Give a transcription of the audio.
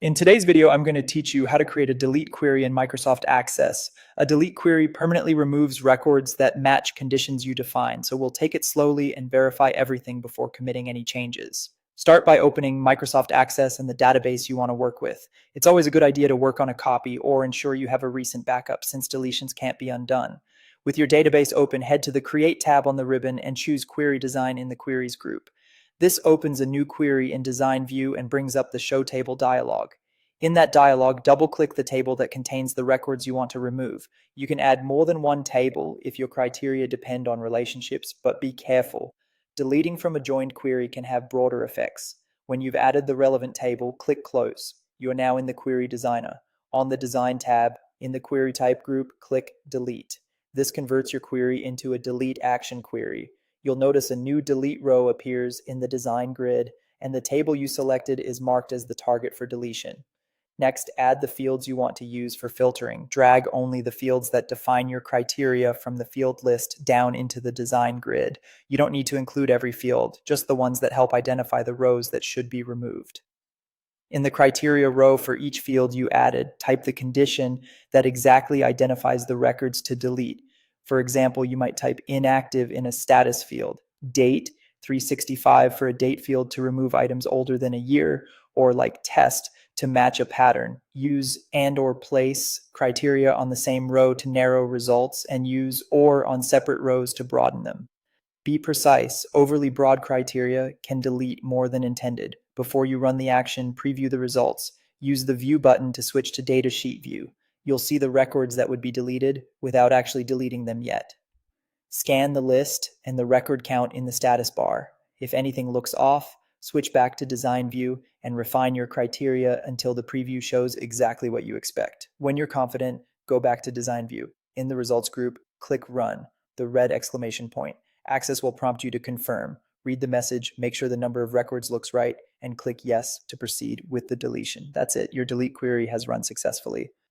In today's video, I'm going to teach you how to create a delete query in Microsoft Access. A delete query permanently removes records that match conditions you define, so we'll take it slowly and verify everything before committing any changes. Start by opening Microsoft Access and the database you want to work with. It's always a good idea to work on a copy or ensure you have a recent backup since deletions can't be undone. With your database open, head to the Create tab on the ribbon and choose Query Design in the Queries group. This opens a new query in Design View and brings up the Show Table dialog. In that dialog, double-click the table that contains the records you want to remove. You can add more than one table if your criteria depend on relationships, but be careful. Deleting from a joined query can have broader effects. When you've added the relevant table, click Close. You are now in the Query Designer. On the Design tab, in the Query Type group, click Delete. This converts your query into a delete action query. You'll notice a new delete row appears in the design grid, and the table you selected is marked as the target for deletion. Next, add the fields you want to use for filtering. Drag only the fields that define your criteria from the field list down into the design grid. You don't need to include every field, just the ones that help identify the rows that should be removed. In the criteria row for each field you added, type the condition that exactly identifies the records to delete. For example, you might type inactive in a status field, date 365 for a date field to remove items older than a year, or like test to match a pattern. Use and or place criteria on the same row to narrow results, and use or on separate rows to broaden them. Be precise. Overly broad criteria can delete more than intended. Before you run the action, preview the results. Use the View button to switch to Data Sheet View. You'll see the records that would be deleted without actually deleting them yet. Scan the list and the record count in the status bar. If anything looks off, switch back to Design View and refine your criteria until the preview shows exactly what you expect. When you're confident, go back to Design View. In the Results group, click Run, the red exclamation point. Access will prompt you to confirm. Read the message, make sure the number of records looks right, and click Yes to proceed with the deletion. That's it. Your delete query has run successfully.